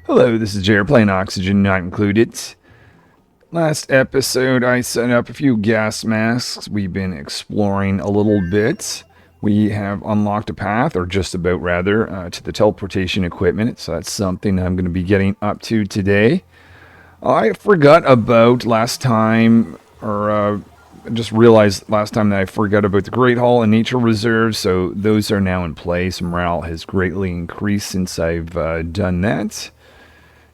Hello, this is Jared playing Oxygen Not Included. Last episode, I set up a few gas masks. We've been exploring a little bit. We have unlocked a path, or just about rather, to the teleportation equipment. So that's something I'm going to be getting up to today. I forgot about last time, or just realized last time that I forgot about the Great Hall and Nature Reserve. So those are now in place. Morale has greatly increased since I've done that.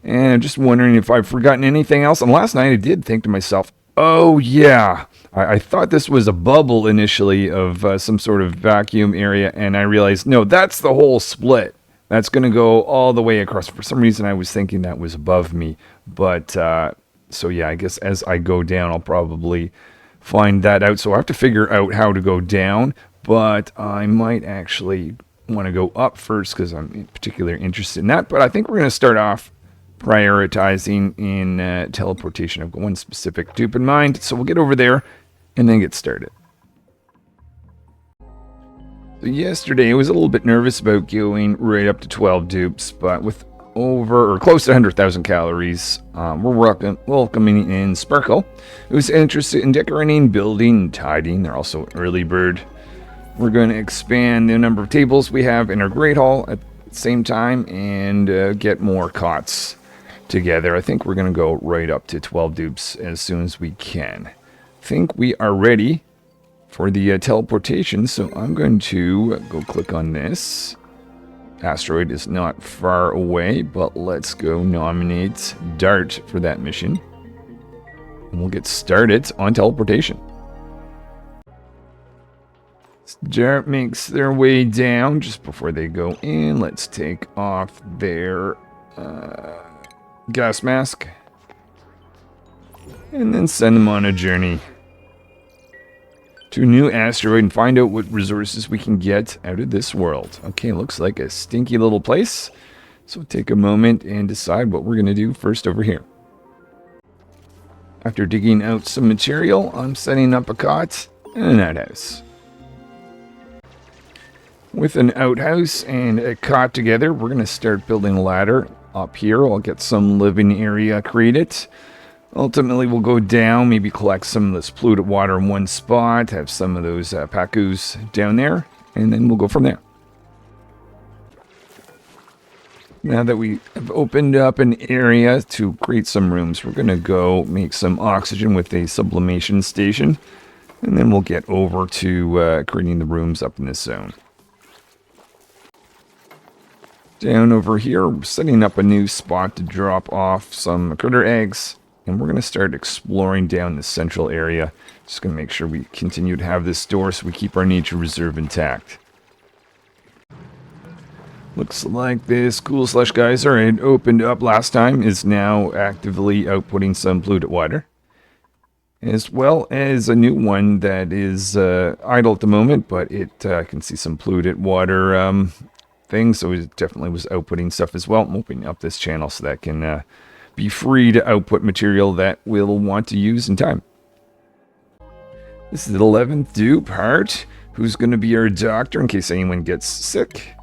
And I'm just wondering if I've forgotten anything else. And last night I did think to myself, oh yeah, I thought this was a bubble initially of some sort of vacuum area. And I realized, no, that's the whole split. That's going to go all the way across. For some reason I was thinking that was above me. But, so yeah, I guess as I go down, I'll probably find that out. So I have to figure out how to go down. But I might actually want to go up first because I'm particularly interested in that. But I think we're going to start off prioritizing in teleportation. I've got one specific dupe in mind, so we'll get over there and then get started. So yesterday I was a little bit nervous about going right up to 12 dupes, but with over or close to 100,000 calories, we're welcoming in Sparkle, who's interested in decorating, building, and tidying. They're also an early bird. We're going to expand the number of tables we have in our Great Hall at the same time and get more cots together. I think we're going to go right up to 12 dupes as soon as we can. I think we are ready for the teleportation, so I'm going to go click on this. Asteroid is not far away, but let's go nominate Dart for that mission. And we'll get started on teleportation. Dart makes their way down just before they go in. Let's take off their gas mask and then send them on a journey to a new asteroid and find out what resources we can get out of this world. Okay, looks like a stinky little place, so we'll take a moment and decide what we're going to do first over here. After digging out some material, I'm setting up a cot and an outhouse. With an outhouse and a cot together, we're going to start building a ladder. Up here, I'll get some living area created. Ultimately, we'll go down, maybe collect some of this polluted water in one spot, have some of those pacus down there, and then we'll go from there. Now that we have opened up an area to create some rooms, we're going to go make some oxygen with a sublimation station, and then we'll get over to creating the rooms up in this zone. Down over here, we're setting up a new spot to drop off some critter eggs, and we're going to start exploring down the central area. Just going to make sure we continue to have this door so we keep our nature reserve intact. Looks like this cool slush geyser I had opened up last time is now actively outputting some polluted water, as well as a new one that is idle at the moment, but it can see some polluted water thing, so it definitely was outputting stuff as well. I'm opening up this channel so that can be free to output material that we'll want to use in time. This is the 11th dupe, Hart, who's going to be our doctor in case anyone gets sick.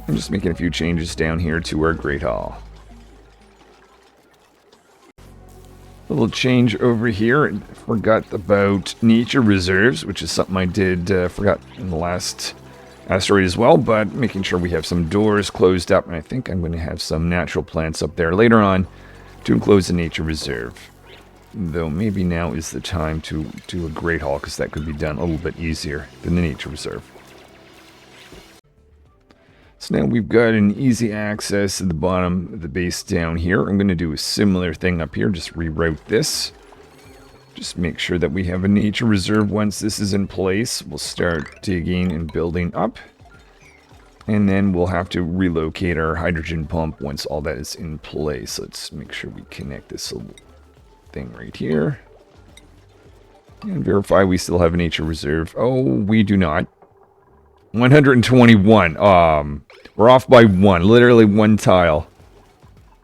I'm just making a few changes down here to our Great Hall. A little change over here. I forgot about nature reserves, which is something I did forgot in the last asteroid as well, but making sure we have some doors closed up, and I think I'm going to have some natural plants up there later on to enclose the nature reserve. Though maybe now is the time to do a Great Hall, because that could be done a little bit easier than the nature reserve. So now we've got an easy access at the bottom of the base down here. I'm going to do a similar thing up here, just reroute this. Just make sure that we have a nature reserve. Once this is in place, we'll start digging and building up. And then we'll have to relocate our hydrogen pump once all that is in place. Let's make sure we connect this little thing right here. And verify we still have a nature reserve. Oh, we do not. 121. We're off by one. Literally one tile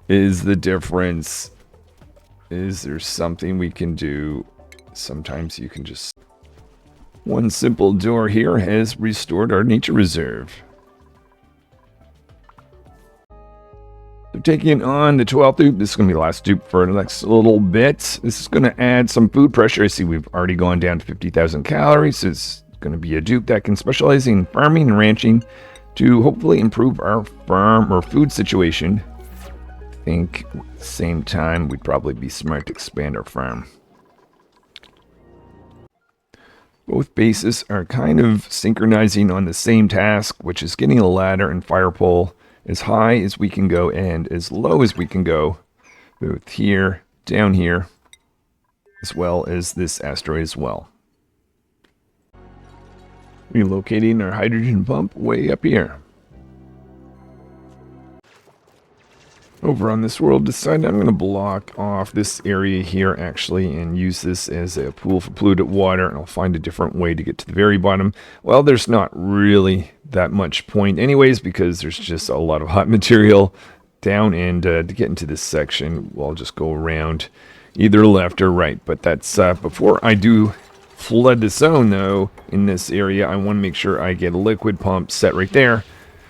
is the difference. Is there something we can do? Sometimes you can just... One simple door here has restored our nature reserve. taking on the 12th dupe. This is going to be the last dupe for the next little bit. This is going to add some food pressure. I see we've already gone down to 50,000 calories. It's going to be a dupe that can specialize in farming and ranching to hopefully improve our farm or food situation. I think at the same time, we'd probably be smart to expand our farm. Both bases are kind of synchronizing on the same task, which is getting a ladder and fire pole as high as we can go and as low as we can go, both here, down here, as well as this asteroid as well. Relocating our hydrogen pump way up here. Over on this world, decided I'm going to block off this area here actually and use this as a pool for polluted water, and I'll find a different way to get to the very bottom. Well, there's not really that much point anyways because there's just a lot of hot material down, and to get into this section, well, I'll just go around either left or right. But that's before I do flood the zone though in this area, I want to make sure I get a liquid pump set right there,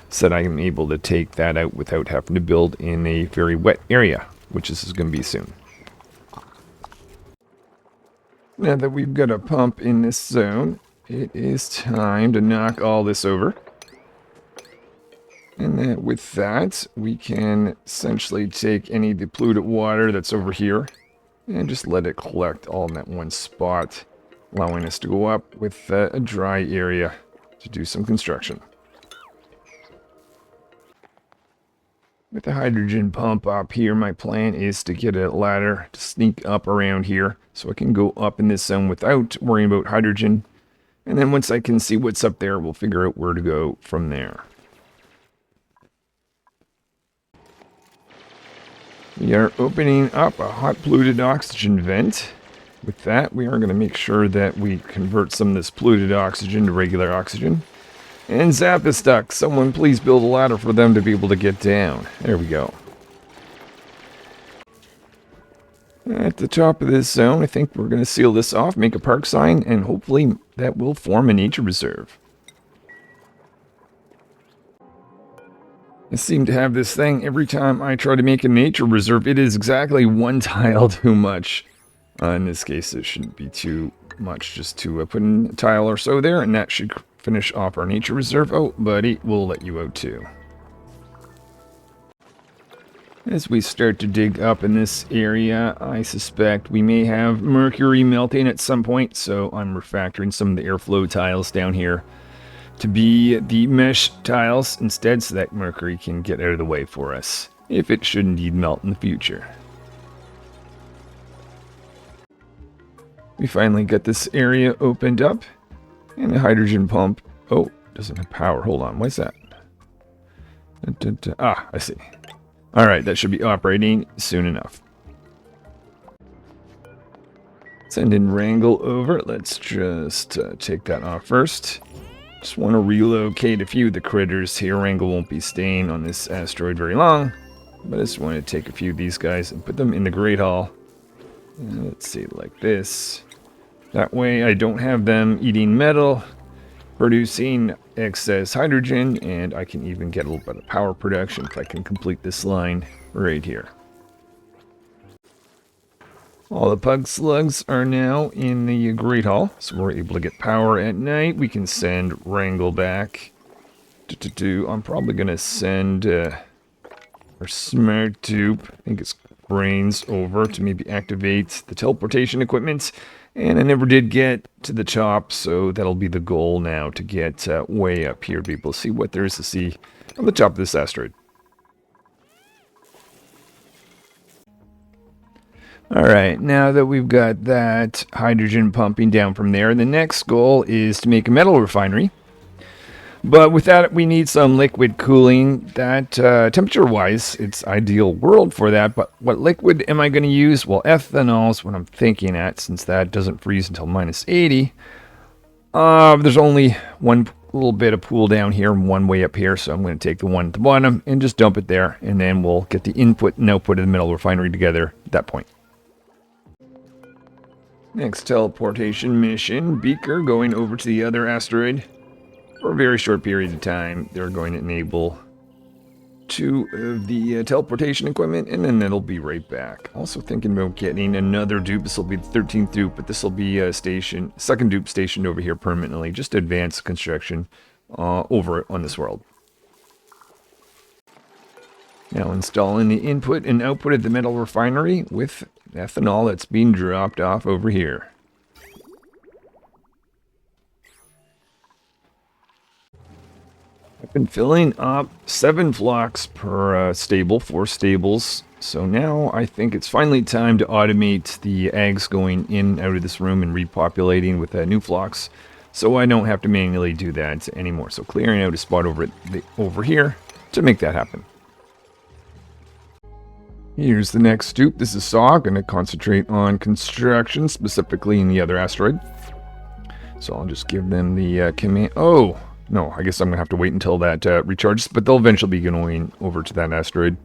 so that I am able to take that out without having to build in a very wet area, which this is going to be soon. Now that we've got a pump in this zone, it is time to knock all this over. And then with that, we can essentially take any of the polluted water that's over here and just let it collect all in that one spot, allowing us to go up with a dry area to do some construction. With the hydrogen pump up here, my plan is to get a ladder to sneak up around here so I can go up in this zone without worrying about hydrogen. And then once I can see what's up there, we'll figure out where to go from there. We are opening up a hot polluted oxygen vent. With that, we are going to make sure that we convert some of this polluted oxygen to regular oxygen. And Zap is stuck. Someone please build a ladder for them to be able to get down. There we go. At the top of this zone, I think we're going to seal this off, make a park sign, and hopefully that will form a nature reserve. I seem to have this thing every time I try to make a nature reserve. It is exactly one tile too much. In this case, it shouldn't be too much, just to put in a tile or so there, and that should finish off our nature reserve. Oh, buddy, we'll let you out too. As we start to dig up in this area, I suspect we may have mercury melting at some point, so I'm refactoring some of the airflow tiles down here to be the mesh tiles instead, so that mercury can get out of the way for us, if it should indeed melt in the future. We finally got this area opened up. And the hydrogen pump. Oh, doesn't have power. Hold on. What's that? Ah, I see. Alright, that should be operating soon enough. Send in Wrangle over. Let's just take that off first. Just want to relocate a few of the critters here. Wrangle won't be staying on this asteroid very long. But I just want to take a few of these guys and put them in the Great Hall. And let's see, like this. That way I don't have them eating metal, producing excess hydrogen, and I can even get a little bit of power production if I can complete this line right here. All the pug slugs are now in the Great Hall, so we're able to get power at night. We can send Wrangle back. I'm probably going to send our smart tube, I think it's Brains, over to maybe activate the teleportation equipment. And I never did get to the top, so that'll be the goal now, to get way up here to be able to see what there is to see on the top of this asteroid. Alright, now that we've got that hydrogen pumping down from there, the next goal is to make a metal refinery. But with that, we need some liquid cooling. That, temperature-wise, it's ideal world for that. But what liquid am I going to use? Well, ethanol is what I'm thinking at, since that doesn't freeze until minus 80. There's only one little bit of pool down here and one way up here, so I'm going to take the one at the bottom and just dump it there, and then we'll get the input and output of the metal refinery together at that point. Next teleportation mission, Beaker going over to the other asteroid. For a very short period of time, they're going to enable two of the teleportation equipment, and then it'll be right back. Also thinking about getting another dupe. This will be the 13th dupe, but this will be a second dupe stationed over here permanently, just to advance construction over on this world. Now installing the input and output of the metal refinery with ethanol that's being dropped off over here. I've been filling up 7 flocks per stable, 4 stables. So now I think it's finally time to automate the eggs going in and out of this room and repopulating with new flocks. So I don't have to manually do that anymore. So clearing out a spot over here to make that happen. Here's the next stoop. This is Saw. Going to concentrate on construction, specifically in the other asteroid. So I'll just give them the command. Oh, no, I guess I'm going to have to wait until that recharges, but they'll eventually be going over to that asteroid.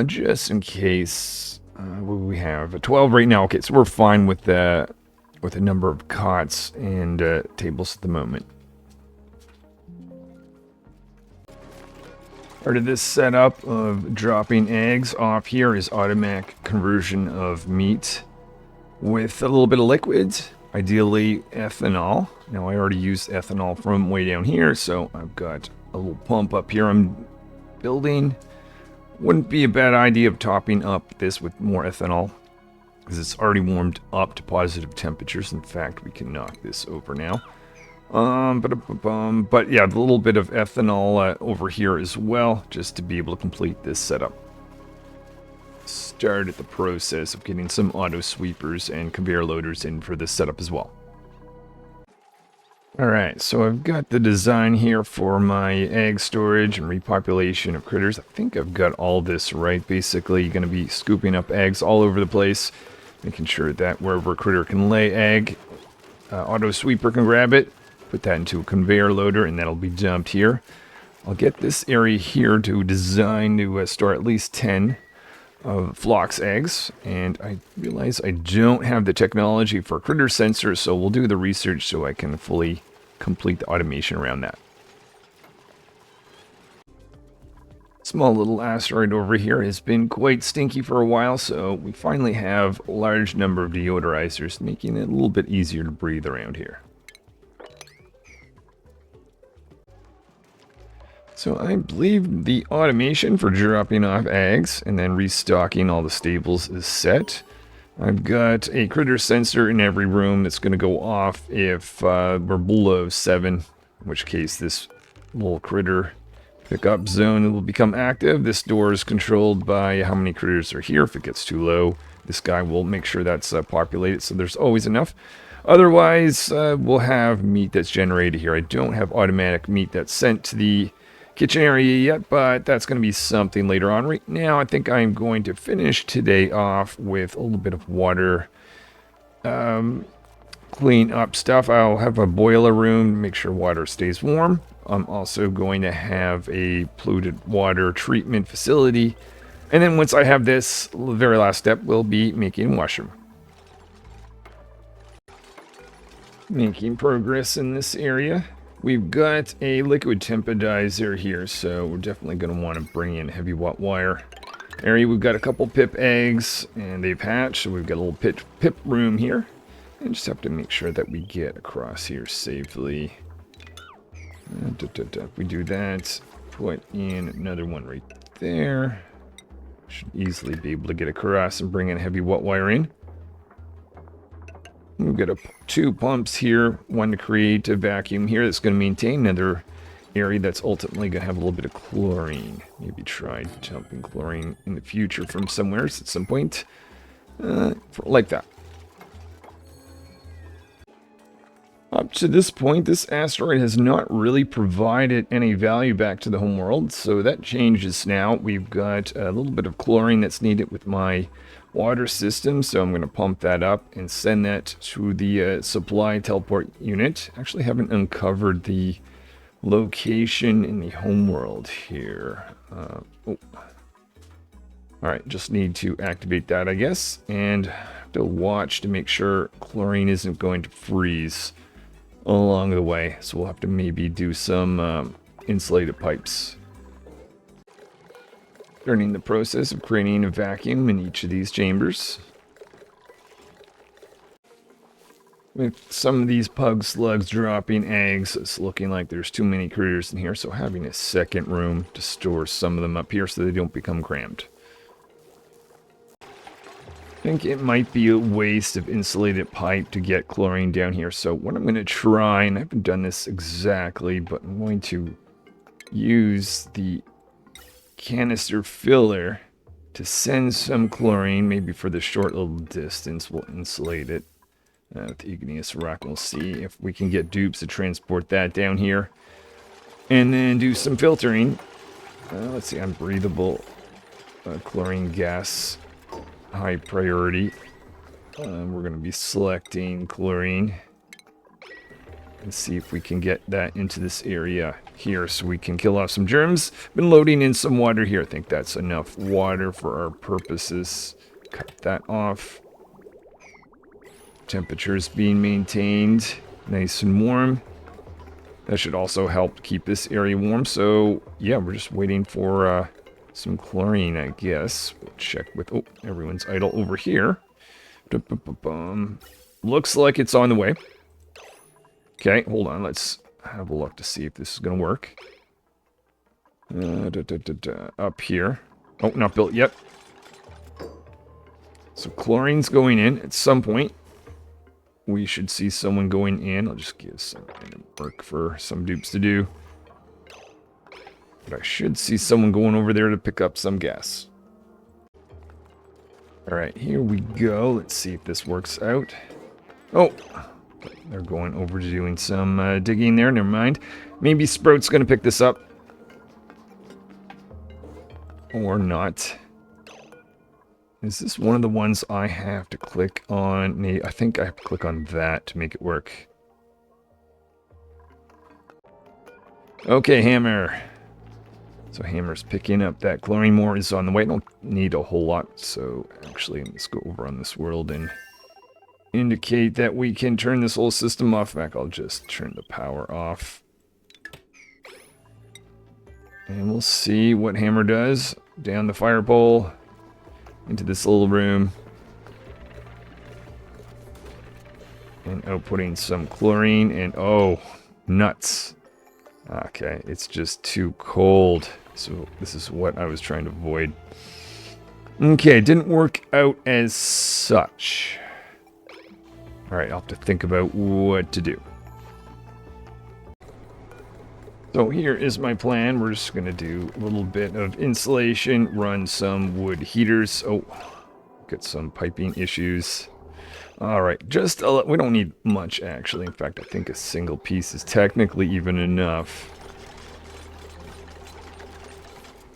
Just in case, what do we have? 12 right now. Okay, so we're fine with a number of cots and tables at the moment. Part of this setup of dropping eggs off here is automatic conversion of meat with a little bit of liquids, ideally ethanol. Now I already used ethanol from way down here, so I've got a little pump up here I'm building. Wouldn't be a bad idea of topping up this with more ethanol, because it's already warmed up to positive temperatures. In fact, we can knock this over now. But yeah, a little bit of ethanol over here as well, just to be able to complete this setup. Started the process of getting some auto sweepers and conveyor loaders in for this setup as well. Alright, so I've got the design here for my egg storage and repopulation of critters. I think I've got all this right. Basically, you're going to be scooping up eggs all over the place, making sure that wherever a critter can lay egg, auto sweeper can grab it. Put that into a conveyor loader, and that'll be dumped here. I'll get this area here to design to store at least 10 of Phlox eggs. And I realize I don't have the technology for critter sensors, so we'll do the research so I can fully complete the automation around that. Small little asteroid over here has been quite stinky for a while, so we finally have a large number of deodorizers, making it a little bit easier to breathe around here. So I believe the automation for dropping off eggs and then restocking all the stables is set. I've got a critter sensor in every room that's going to go off if we're below 7, in which case this little critter pickup zone will become active. This door is controlled by how many critters are here. If it gets too low, this guy will make sure that's populated, so there's always enough. Otherwise, we'll have meat that's generated here. I don't have automatic meat that's sent to the kitchen area yet, but that's going to be something later on. Right now, I think I'm going to finish today off with a little bit of water clean up stuff. I'll have a boiler room to make sure water stays warm. I'm also going to have a polluted water treatment facility, and then once I have this, the very last step will be making a washroom. Making progress in this area. We've got a liquid tempodizer here, so we're definitely going to want to bring in heavy watt wire area. We've got a couple pip eggs, and they've hatched, so we've got a little pip room here. And just have to make sure that we get across here safely. If we do that, put in another one right there. Should easily be able to get across and bring in heavy watt wire in. We've got 2 pumps here, one to create a vacuum here that's going to maintain another area that's ultimately going to have a little bit of chlorine. Maybe try dumping chlorine in the future from somewhere at some point, like that. Up to this point, this asteroid has not really provided any value back to the homeworld, so that changes now. We've got a little bit of chlorine that's needed with my water system, so I'm going to pump that up and send that to the supply teleport unit. Actually haven't uncovered the location in the homeworld here. Alright, just need to activate that, I guess, and have to watch to make sure chlorine isn't going to freeze along the way, so we'll have to maybe do some insulated pipes. Starting the process of creating a vacuum in each of these chambers. With some of these pug slugs dropping eggs, it's looking like there's too many critters in here, so having a second room to store some of them up here so they don't become crammed. I think it might be a waste of insulated pipe to get chlorine down here, so what I'm going to try, and I haven't done this exactly, but I'm going to use the canister filler to send some chlorine, maybe for the short little distance. We'll insulate it with the igneous rock. We'll see if we can get dupes to transport that down here, and then do some filtering. Let's see, unbreathable chlorine gas, high priority. We're going to be selecting chlorine and see if we can get that into this area here so we can kill off some germs. Been loading in some water here. I think that's enough water for our purposes. Cut that off. Temperatures being maintained nice and warm. That should also help keep this area warm. So yeah, we're just waiting for some chlorine, I guess. We'll check with, oh, everyone's idle over here. Looks like it's on the way. Okay, hold on. Let's have a look to see if this is going to work. Up here. Oh, not built yet. So chlorine's going in at some point. We should see someone going in. I'll just give some random work for some dupes to do. But I should see someone going over there to pick up some gas. Alright, here we go. Let's see if this works out. Oh! They're going over to doing some digging there. Never mind. Maybe Sprout's going to pick this up. Or not. Is this one of the ones I have to click on? I think I have to click on that to make it work. Okay, Hammer. So Hammer's picking up that chlorine. More is on the way. I don't need a whole lot. So actually, let's go over on this world and indicate that we can turn this whole system off. Back, I'll just turn the power off. And we'll see what Hammer does. Down the fire pole. Into this little room. And outputting some chlorine. And oh, nuts. Okay, it's just too cold. So this is what I was trying to avoid. Okay, didn't work out as such. Alright, I'll have to think about what to do. So here is my plan. We're just going to do a little bit of insulation, run some wood heaters. Oh, got some piping issues. Alright, just we don't need much actually. In fact, I think a single piece is technically even enough.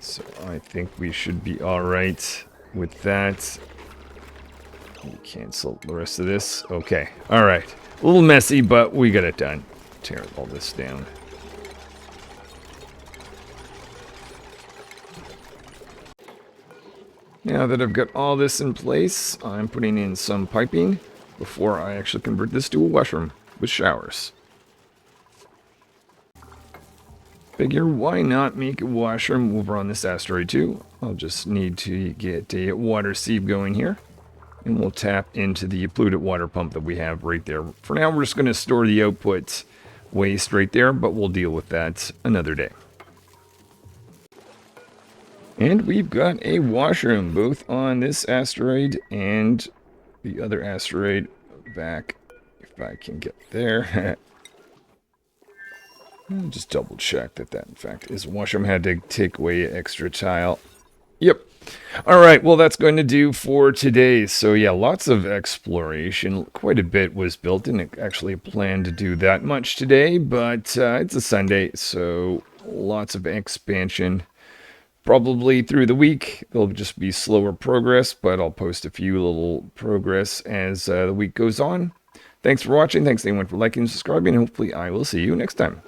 So I think we should be alright with that. We'll cancel the rest of this. Okay, alright. A little messy, but we got it done. Tear all this down. Now that I've got all this in place, I'm putting in some piping before I actually convert this to a washroom with showers. Figure, why not make a washroom over on this asteroid too? I'll just need to get a water sieve going here. And we'll tap into the polluted water pump that we have right there. For now, we're just going to store the output waste right there, but we'll deal with that another day. And we've got a washroom, both on this asteroid and the other asteroid back, if I can get there. I'll just double check that in fact is a washroom. Had to take away an extra tile. Yep. Alright, well that's going to do for today. So yeah, lots of exploration. Quite a bit was built. Didn't actually plan to do that much today, but it's a Sunday, so lots of expansion. Probably through the week, there'll just be slower progress, but I'll post a few little progress as the week goes on. Thanks for watching. Thanks anyone for liking and subscribing. Hopefully I will see you next time.